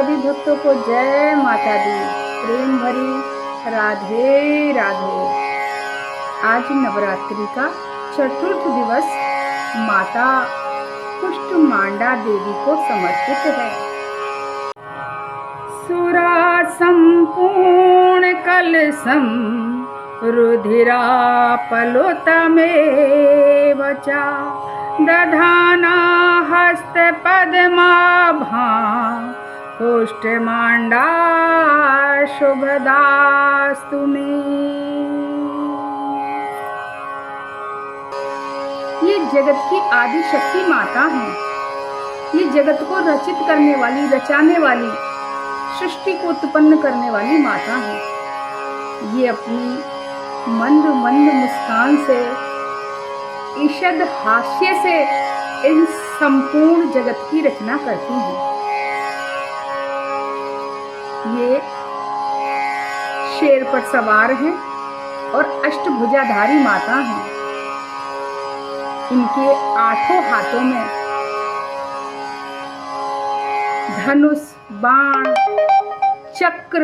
सभी भक्तों को जय माता दी, प्रेम भरी राधे राधे। आज नवरात्रि का चतुर्थ दिवस माता कुष्मांडा देवी को समर्पित है। सुरा संपूर्ण कलशम रुधिरापलुतमेव च दधाना हस्त पद्माभा कुष्मांडा शुभदास्तु मे। ये जगत की आदि शक्ति माता है। ये जगत को रचित करने वाली, रचाने वाली, सृष्टि को उत्पन्न करने वाली माता है। ये अपनी मंद मंद मुस्कान से, ईषद हास्य से इन संपूर्ण जगत की रचना करती हैं। ये शेर पर सवार हैं और अष्टभुजाधारी माता हैं। इनके 8 हाथों में धनुष, बाण, चक्र,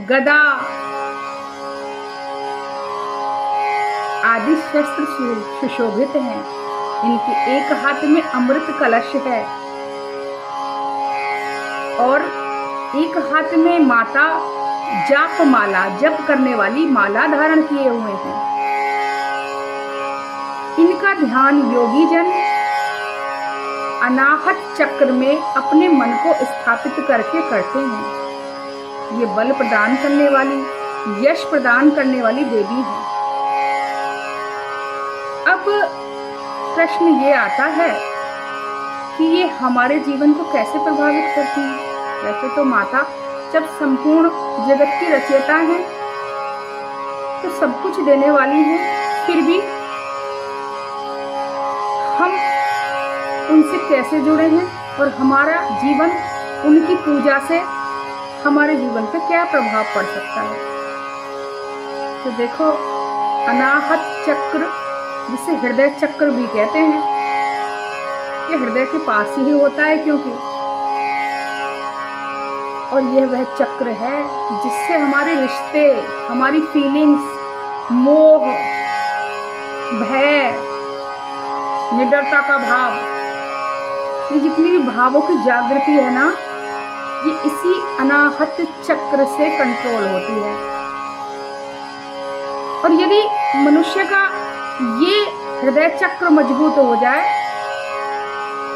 गदा आदि शस्त्र सुशोभित हैं। इनके एक हाथ में अमृत कलश है और एक हाथ में माता जाप माला, जप करने वाली माला धारण किए हुए हैं। इनका ध्यान योगी जन अनाहत चक्र में अपने मन को स्थापित करके करते हैं। ये बल प्रदान करने वाली, यश प्रदान करने वाली देवी है। अब प्रश्न ये आता है कि ये हमारे जीवन को कैसे प्रभावित करती है। वैसे तो माता जब संपूर्ण जगत की रचयिता है तो सब कुछ देने वाली है, फिर भी हम उनसे कैसे जुड़े हैं और हमारा जीवन उनकी पूजा से हमारे जीवन पर क्या प्रभाव पड़ सकता है। तो देखो, अनाहत चक्र, जिसे हृदय चक्र भी कहते हैं, ये हृदय के पास ही होता है क्योंकि, और यह वह चक्र है जिससे हमारे रिश्ते, हमारी फीलिंग्स, मोह, भय, निडरता का भाव, ये जितनी भी भावों की जागृति है ना, ये इसी अनाहत चक्र से कंट्रोल होती है। और यदि मनुष्य का ये हृदय चक्र मजबूत हो जाए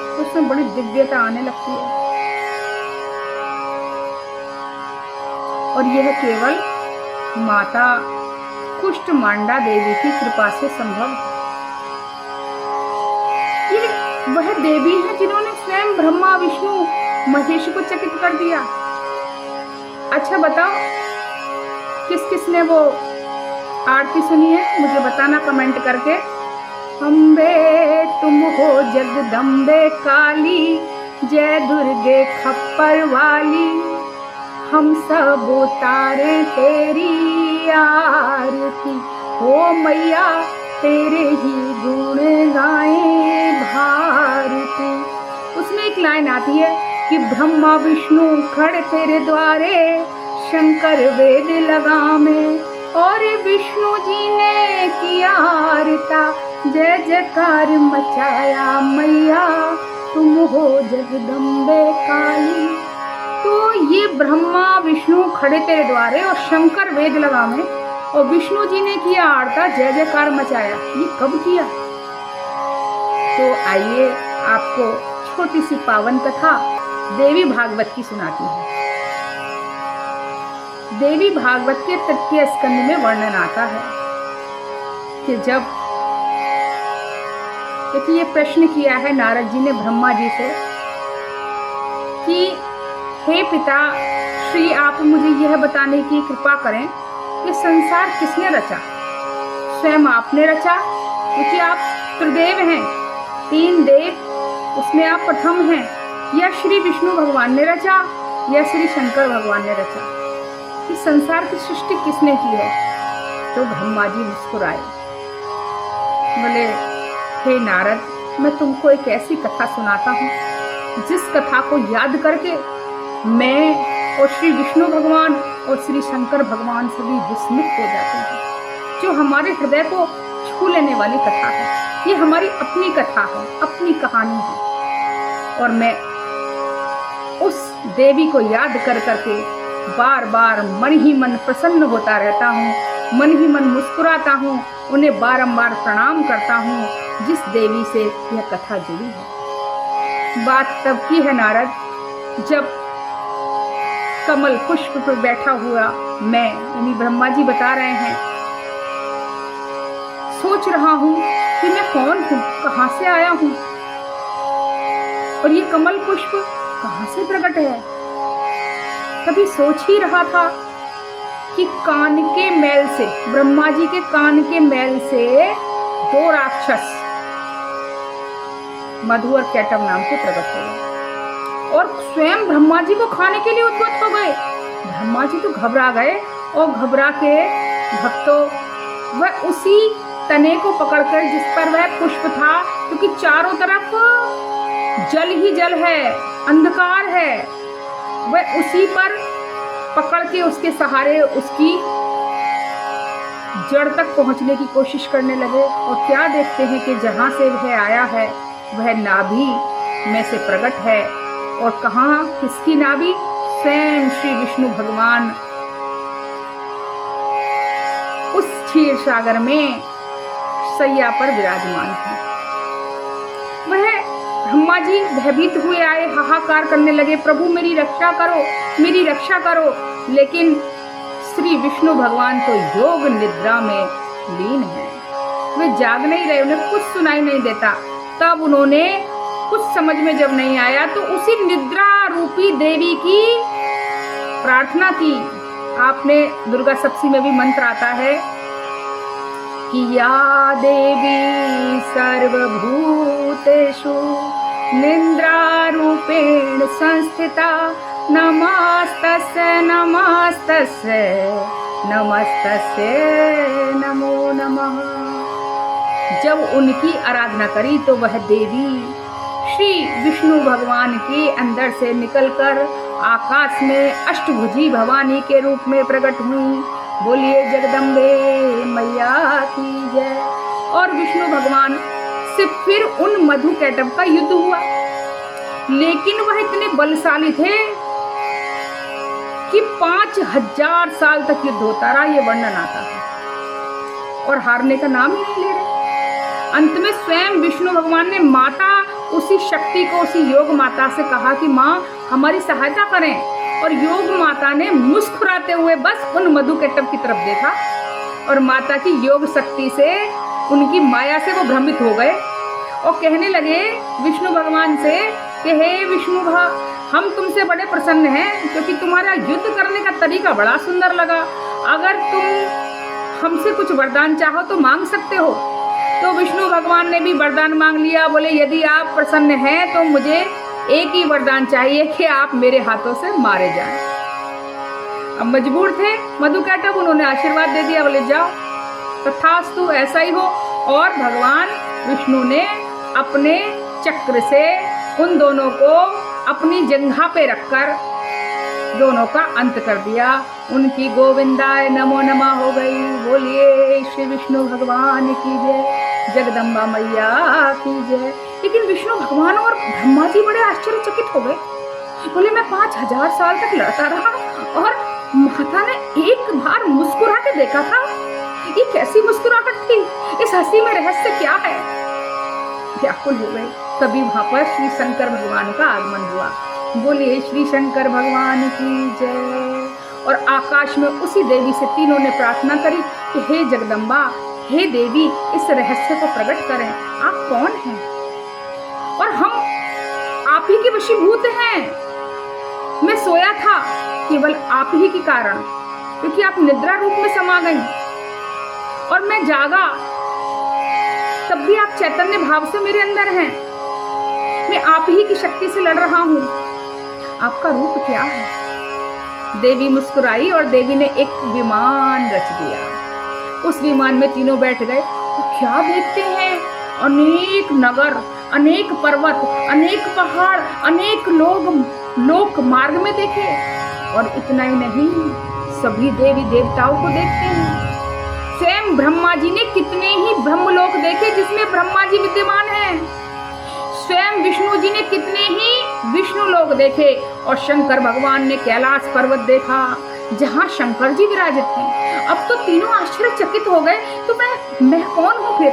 तो उसमें बड़ी दिव्यता आने लगती है। और यह केवल माता कुष्मांडा देवी की कृपा से संभव है। ये वह देवी है जिन्होंने स्वयं ब्रह्मा, विष्णु, महेश को चकित कर दिया। अच्छा बताओ, किस किसने वो आरती सुनी है? मुझे बताना कमेंट करके। अम्बे तुम हो जगदम्बे काली, जय दुर्गे खप्पर वाली, हम सब उतारे तेरी आरती, हो मैया तेरे ही गुण गाएं भारती। उसमें एक लाइन आती है कि ब्रह्मा विष्णु खड़े तेरे द्वारे, शंकर वेद लगावे, और विष्णु जी ने किया आरता, जय जयकार मचाया मैया तुम हो जगदम्बे काली। तो ये ब्रह्मा विष्णु खड़े तेरे द्वारे और शंकर वेद लगावे और विष्णु जी ने किया आरता, जय जयकार मचाया, ये कब किया? तो आइए आपको छोटी सी पावन कथा देवी भागवत की सुनाती हूँ। देवी भागवत के 3 स्कंद में वर्णन आता है कि जब ये प्रश्न किया है नारद जी ने ब्रह्मा जी से कि हे पिता श्री, आप मुझे यह बताने की कृपा करें कि संसार किसने रचा? स्वयं आपने रचा, क्योंकि आप त्रिदेव हैं, 3 देव, उसमें आप प्रथम हैं, या श्री विष्णु भगवान ने रचा या श्री शंकर भगवान ने रचा? कि संसार की सृष्टि किसने की है? तो ब्रह्मा जी मुस्कुराए, बोले हे नारद, मैं तुमको एक ऐसी कथा सुनाता हूँ जिस कथा को याद करके मैं और श्री विष्णु भगवान और श्री शंकर भगवान सभी विस्मित हो जाते हैं। जो हमारे हृदय को छू लेने वाली कथा है, ये हमारी अपनी कथा है, अपनी कहानी है। और मैं उस देवी को याद कर करके बार बार मन ही मन प्रसन्न होता रहता हूँ, मन ही मन मुस्कुराता हूँ, उन्हें बारंबार प्रणाम करता हूँ जिस देवी से यह कथा जुड़ी है। बात तब की है नारद, जब कमल पुष्प पर बैठा हुआ मैं, यानी ब्रह्मा जी बता रहे हैं, सोच रहा हूँ कि मैं कौन हूँ, कहाँ से आया हूँ और ये कमल पुष्प कहाँ से प्रकट है। तभी सोच ही रहा था कि कान के मैल से, ब्रह्मा जी के कान के मैल से दो राक्षस मधु और कैटव नाम के प्रकट हो गए और स्वयं ब्रह्मा जी को खाने के लिए उद्यत हो गए। ब्रह्मा जी तो घबरा गए और घबरा के भक्तों वह उसी तने को पकड़कर जिस पर वह पुष्प था, क्योंकि चारों तरफ जल ही जल है, अंधकार है, वह उसी पर पकड़ के उसके सहारे उसकी जड़ तक पहुंचने की कोशिश करने लगे। और क्या देखते हैं कि जहां से वह आया है वह नाभि में से प्रकट है। और कहाँ, किसकी नाभि? स्वयं श्री विष्णु भगवान उस क्षीर सागर में सैया पर विराजमान थे। वह ब्रह्मा जी भयभीत हुए आए, हाहाकार करने लगे, प्रभु मेरी रक्षा करो, मेरी रक्षा करो। लेकिन श्री विष्णु भगवान तो योग निद्रा में लीन है, वे जाग नहीं रहे, उन्हें कुछ सुनाई नहीं देता। तब उन्होंने कुछ समझ में जब नहीं आया तो उसी निद्रा रूपी देवी की प्रार्थना की। आपने दुर्गा सप्तशी में भी मंत्र आता है कि या देवी सर्वभूतेषु निद्रा रूपेण संस्थिता नमस्तस्यै नमस्तस्यै नमस्तस्यै नमो नमः। जब उनकी आराधना करी तो वह देवी श्री विष्णु भगवान के अंदर से निकलकर आकाश में अष्टभुजी भवानी के रूप में प्रकट हुई। बोलिए जगदम्बे मैया की जय। और विष्णु भगवान से फिर उन मधु कैटव का युद्ध हुआ, लेकिन वह इतने बलशाली थे कि 5000 साल तक युद्ध होता रहा, ये वर्णन आता है, और हारने का नाम ही नहीं ले रहे। अंत में स्वयं विष्णु भगवान ने माता उसी शक्ति को, उसी योग माता से कहा कि माँ हमारी सहायता करें। और योग माता ने मुस्कुराते हुए बस उन मधु कैटव की तरफ देखा और माता की योग शक्ति से, उनकी माया से वो भ्रमित हो गए और कहने लगे विष्णु भगवान से कि हे विष्णु हम तुमसे बड़े प्रसन्न हैं, क्योंकि तुम्हारा युद्ध करने का तरीका बड़ा सुंदर लगा। अगर तुम हमसे कुछ वरदान चाहो तो मांग सकते हो। तो विष्णु भगवान ने भी वरदान मांग लिया। बोले यदि आप प्रसन्न हैं तो मुझे एक ही वरदान चाहिए कि आप मेरे हाथों से मारे जाएं। अब मजबूर थे मधु कैटव, उन्होंने आशीर्वाद दे दिया, बोले जाओ तथास्तु, ऐसा ही हो। और भगवान विष्णु ने अपने चक्र से उन दोनों को अपनी जंघा पे रखकर दोनों का अंत कर दिया। उनकी गोविंदाय नमो नमः हो गई। बोलिए श्री विष्णु भगवान की जय, जगदम्बा मैया की जय। लेकिन विष्णु भगवान और ब्रह्मा जी बड़े आश्चर्यचकित हो गए। बोले मैं 5000 साल तक लड़ता रहा और माता ने एक बार मुस्कुरा के देखा था, ये कैसी मुस्कुराहट थी, इस हंसी में रहस्य क्या है? व्याकुल हो गए। तभी वहां पर श्री शंकर भगवान का आगमन हुआ। बोलिए श्री शंकर भगवान की जय। और आकाश में उसी देवी से तीनों ने प्रार्थना करी कि हे जगदम्बा, हे देवी, इस रहस्य को प्रकट करें, आप कौन हैं और हम आप ही के वशीभूत हैं। मैं सोया था केवल आप ही के कारण, क्योंकि आप निद्रा रूप में समा गई, और मैं जागा तब भी आप चैतन्य भाव से मेरे अंदर हैं। मैं आप ही की शक्ति से लड़ रहा हूँ। आपका रूप क्या है? देवी मुस्कुराई और देवी ने एक विमान रच दिया। उस विमान में तीनों बैठ गए। तो क्या देखते हैं अनेक नगर, अनेक पर्वत, अनेक पहाड़, अनेक लोग मार्ग में देखे। और इतना ही नहीं, सभी देवी देवताओं को देखते हैं। स्वयं ब्रह्मा जी ने कितने ही ब्रह्मलोक देखे जिसमें ब्रह्मा जी विद्यमान हैं। स्वयं विष्णु जी ने कितने ही विष्णु लोक देखे। और शंकर भगवान ने कैलाश पर्वत देखा जहाँ शंकर जी विराजित हैं। अब तो तीनों आश्चर्यचकित हो गए, तो मैं कौन हूँ फिर?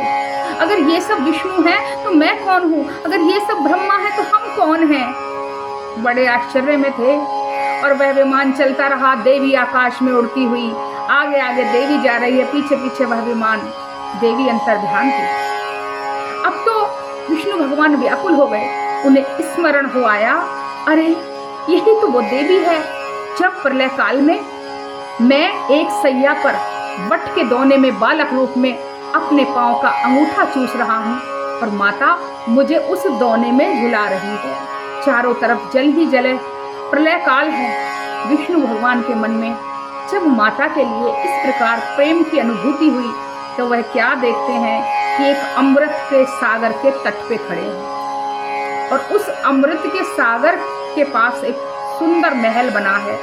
अगर ये सब विष्णु है तो मैं कौन हूँ? अगर ये सब ब्रह्मा है तो हम कौन हैं? बड़े आश्चर्य में थे। और वह विमान चलता रहा, देवी आकाश में उड़ती हुई। आगे आगे देवी जा रही है, पीछे पीछे वह विमान, देवी अंतर्ध्यान थी। अब तो विष्णु भगवान व्याकुल हो गए। उन्हें स्मरण हो आया, अरे यही तो वो देवी है जब प्रलय काल में मैं एक सैया पर वट के दोने में बालक रूप में अपने पांव का अंगूठा चूस रहा हूँ और माता मुझे उस दोने में झुला रही है। चारों तरफ जल ही जल है, प्रलय काल है। विष्णु भगवान के मन में जब माता के लिए इस प्रकार प्रेम की अनुभूति हुई तो वह क्या देखते हैं कि एक अमृत के सागर के तट पे खड़े हैं और उस अमृत के सागर के पास एक सुंदर महल बना है।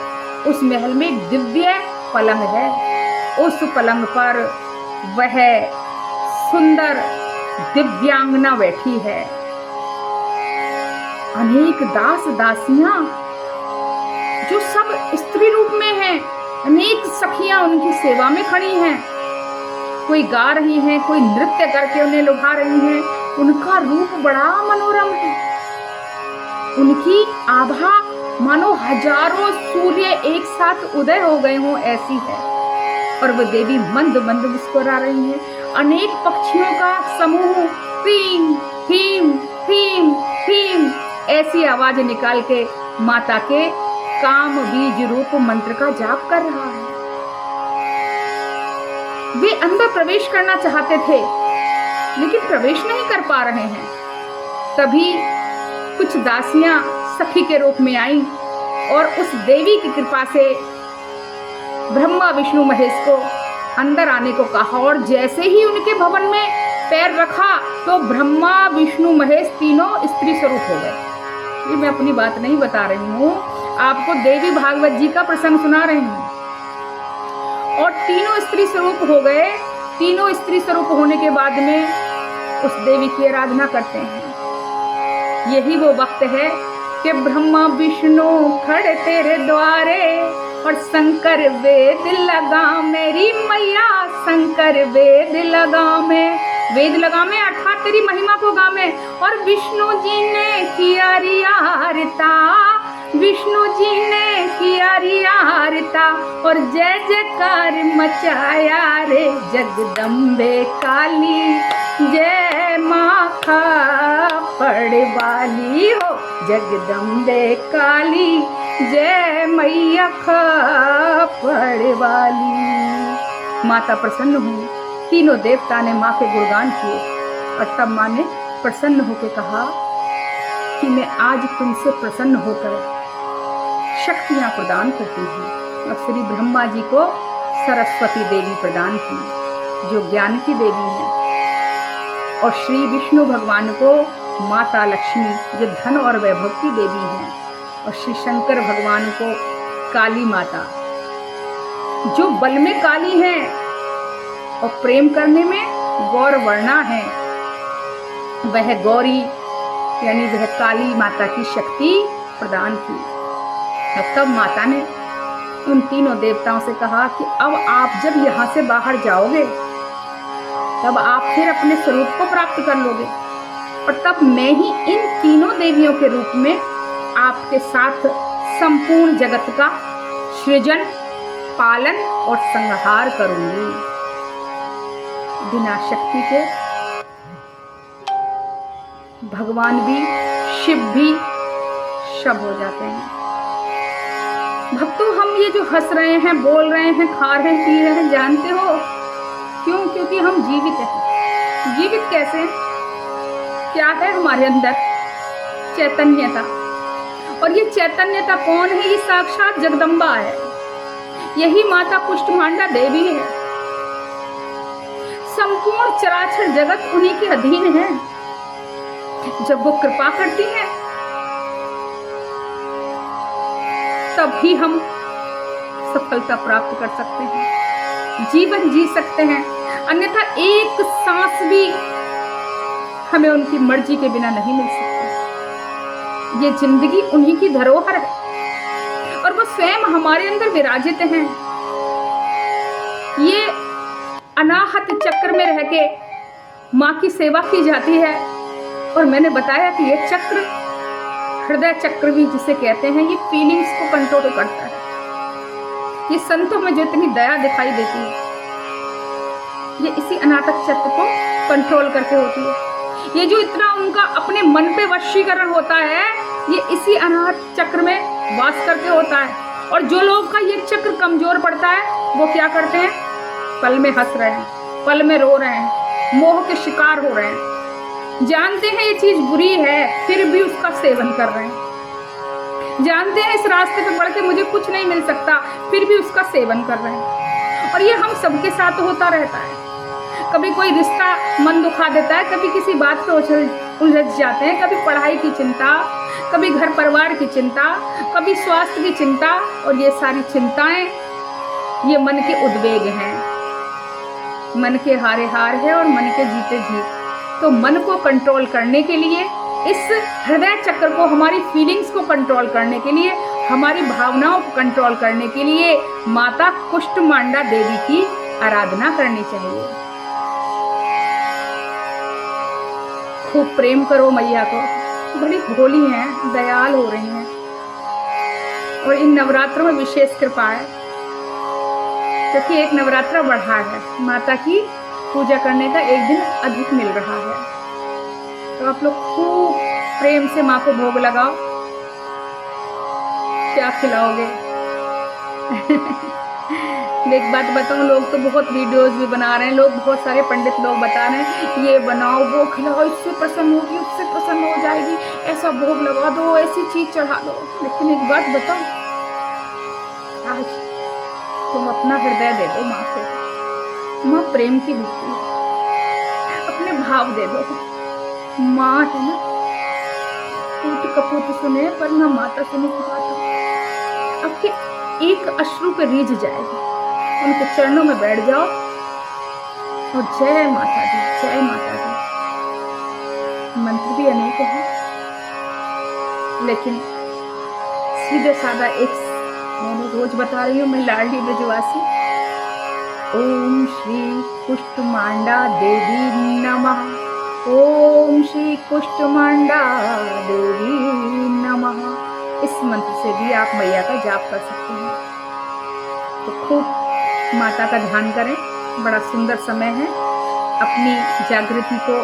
उस महल में एक दिव्य पलंग है। उस पलंग पर वह सुंदर दिव्यांगना बैठी है। अनेक दास दासियां जो सब स्त्री रूप में हैं, अनेक सखियां उनकी सेवा में खड़ी हैं। कोई गा रही हैं, कोई नृत्य करके उन्हें लुभा रही हैं। उनका रूप बड़ा मनोरम है। उनकी आभा मानो हजारों सूर्य एक साथ उदय हो गए हों ऐसी है। और वह देवी मंद मंद मुस्कुरा रही है। अनेक पक्षियों का समूह हीम हीम हीम हीम ऐसी आवाज निकाल के माता के काम बीज रूप मंत्र का जाप कर रहा है। वे अंदर प्रवेश करना चाहते थे लेकिन प्रवेश नहीं कर पा रहे हैं। तभी कुछ दासियां सखी के रूप में आईं और उस देवी की कृपा से ब्रह्मा विष्णु महेश को अंदर आने को कहा। और जैसे ही उनके भवन में पैर रखा तो ब्रह्मा विष्णु महेश तीनों स्त्री स्वरूप हो गए। ये मैं अपनी बात नहीं बता रही हूँ, आपको देवी भागवत जी का प्रसंग सुना रही हूँ। और तीनों स्त्री स्वरूप हो गए। तीनों स्त्री स्वरूप होने के बाद में उस देवी की आराधना करते हैं। यही वो वक्त है कि ब्रह्मा विष्णु खड़े तेरे द्वारे और शंकर वेद लगा मेरी मैया, शंकर वेद लगा में, वेद लगा में अर्थात तेरी महिमा को गावे। और विष्णु जी ने किया रियारता, विष्णु जी ने किया रियारता और जय जयकार मचाया रे जगदम्बे काली, जय माँ खापड़ वाली हो जगदम्बे काली, जय मैया खापड़ वाली। माता प्रसन्न हुई। तीनों देवता ने माँ के गुणगान किए और तब माँ ने प्रसन्न होकर कहा कि मैं आज तुमसे प्रसन्न होकर शक्तियाँ प्रदान करती हूँ। और श्री ब्रह्मा जी को सरस्वती देवी प्रदान की जो ज्ञान की देवी है, और श्री विष्णु भगवान को माता लक्ष्मी जो धन और वैभव की देवी है, और श्री शंकर भगवान को काली माता जो बल में काली है और प्रेम करने में गौर वर्णा है। वह गौरी यानी वह काली माता की शक्ति प्रदान की। और तब माता ने उन तीनों देवताओं से कहा कि अब आप जब यहाँ से बाहर जाओगे तब आप फिर अपने स्वरूप को प्राप्त कर लोगे, और तब मैं ही इन तीनों देवियों के रूप में आपके साथ संपूर्ण जगत का सृजन, पालन और संहार करूंगी। बिना शक्ति के भगवान भी शिव भी शब हो जाते हैं। भक्तों, हम ये जो हंस रहे हैं, बोल रहे हैं, खा रहे हैं, पी रहे हैं, जानते हो क्यों? क्योंकि हम जीवित हैं। जीवित कैसे? क्या है हमारे अंदर? चैतन्यता। और ये चैतन्यता कौन है? ये साक्षात जगदम्बा है। यही माता कुष्ठमांडा देवी है। संपूर्ण चराचर जगत उन्हीं के अधीन है। जब वो कृपा करती हैं तभी हम सफलता प्राप्त कर सकते हैं, जीवन जी सकते हैं। अन्यथा एक सांस भी हमें उनकी मर्जी के बिना नहीं मिल सकती। ये जिंदगी उन्हीं की धरोहर है और वो स्वयं हमारे अंदर विराजित हैं। ये अनाहत चक्र में रह के माँ की सेवा की जाती है। और मैंने बताया कि ये चक्र, हृदय चक्र भी जिसे कहते हैं, ये फीलिंग्स को कंट्रोल करता है। ये संतों में जो इतनी दया दिखाई देती है, ये इसी अनाहत चक्र को कंट्रोल करके होती है। ये जो इतना उनका अपने मन पे वशीकरण होता है, ये इसी अनाहत चक्र में वास करके होता है। और जो लोग का ये चक्र कमजोर पड़ता है, वो क्या करते हैं? पल में हंस रहे हैं, पल में रो रहे हैं, मोह के शिकार हो रहे हैं, जानते हैं ये चीज बुरी है फिर भी उसका सेवन कर रहे हैं, जानते हैं इस रास्ते पे बढ़ के मुझे कुछ नहीं मिल सकता फिर भी उसका सेवन कर रहे हैं। और ये हम सबके साथ होता रहता है। कभी कोई रिश्ता मन दुखा देता है, कभी किसी बात पे उलझ जाते हैं, कभी पढ़ाई की चिंता, कभी घर परिवार की चिंता, कभी स्वास्थ्य की चिंता। और ये सारी चिंताएं ये मन के उद्वेग हैं, मन के हारे हार है और मन के जीते जीत। तो मन को कंट्रोल करने के लिए, इस हृदय चक्र को, हमारी फीलिंग्स को कंट्रोल करने के लिए, हमारी भावनाओं को कंट्रोल करने के लिए माता कुष्टमांडा देवी की आराधना करनी चाहिए। खूब प्रेम करो मैया को, बड़ी भोली हैं, दयाल हो रही हैं। और इन नवरात्रों में विशेष कृपा है क्योंकि एक नवरात्र बढ़ा है, माता की पूजा करने का एक दिन अधिक मिल रहा है। तो आप लोग खूब प्रेम से माँ को भोग लगाओ। क्या खिलाओगे? एक बात बताऊं, लोग तो बहुत वीडियोस भी बना रहे हैं, लोग बहुत सारे पंडित लोग बता रहे हैं ये बनाओ वो खिलाओ, इससे प्रसन्न होगी, उससे प्रसन्न हो जाएगी, ऐसा भोग लगा दो, ऐसी चीज चढ़ा दो। लेकिन एक बात बताओ, आज तुम अपना हृदय दे दो माँ को। माँ प्रेम की भूखी है, अपने भाव दे दो। माँ है ना, पूत कपूत सुने पर ना माता सुने की बात। आपके एक अश्रु पे रीझ जाएगी, उनके चरणों में बैठ जाओ और जय माता दी, जय माता दी। मंत्र भी अनेक हैं, लेकिन सीधे साधा एक मैंने रोज बता रही हूँ, मैं लाडली ब्रजवासी। ओम श्री कुष्टमांडा देवी नमः, ओम श्री कुष्टमांडा देवी नमः। इस मंत्र से भी आप मैया का जाप कर सकते हैं। तो खूब माता का ध्यान करें, बड़ा सुंदर समय है अपनी जागृति को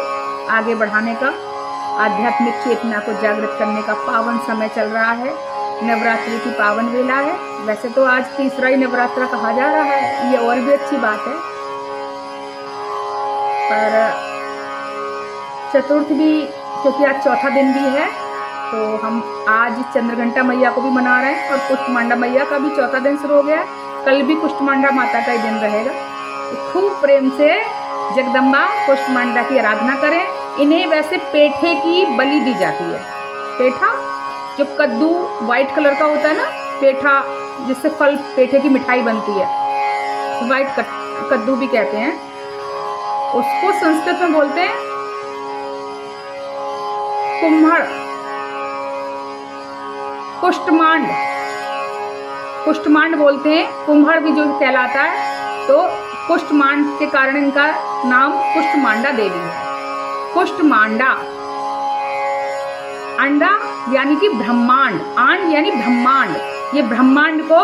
आगे बढ़ाने का, आध्यात्मिक चेतना को जागृत करने का पावन समय चल रहा है। नवरात्रि की पावन वेला है। वैसे तो आज तीसरा ही नवरात्रा कहा जा रहा है, ये और भी अच्छी बात है, पर चतुर्थ भी, क्योंकि आज चौथा दिन भी है, तो हम आज चंद्रघंटा मैया को भी मना रहे हैं और कुष्टमांडा मैया का भी चौथा दिन शुरू हो गया। कल भी कुष्टमांडा माता का ही दिन रहेगा। तो खूब प्रेम से जगदम्बा कुष्टमांडा की आराधना करें। इन्हें वैसे पेठे की बलि दी जाती है। पेठा जो कद्दू व्हाइट कलर का होता है ना, पेठा जिससे फल पेठे की मिठाई बनती है, व्हाइट कद्दू भी कहते हैं उसको। संस्कृत में बोलते हैं कुम्हड़, कुष्टमांड, कुष्टमांड बोलते हैं। कुम्हड़ भी जो कहलाता है, तो कुष्टमांड के कारण इनका नाम कुष्टमांडा देवी है। कुष्टमांडा, अंडा यानी कि ब्रह्मांड, आंड यानी ब्रह्मांड, ये ब्रह्मांड को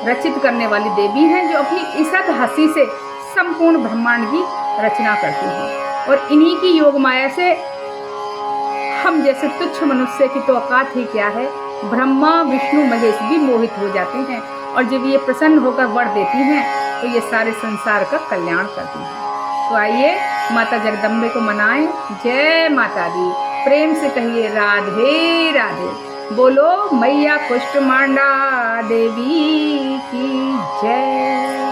रचित करने वाली देवी हैं, जो अपनी इसत हंसी से संपूर्ण ब्रह्मांड की रचना करती हैं। और इन्हीं की योग माया से हम जैसे तुच्छ मनुष्य की तो औकात ही क्या है, ब्रह्मा विष्णु महेश भी मोहित हो जाते हैं। और जब ये प्रसन्न होकर वर देती हैं तो ये सारे संसार का कल्याण करती हैं। तो आइए माता जगदम्बे को मनाएं। जय माता दी। प्रेम से कहिए राधे राधे। बोलो मैया कुष्टमांडा देवी की जय।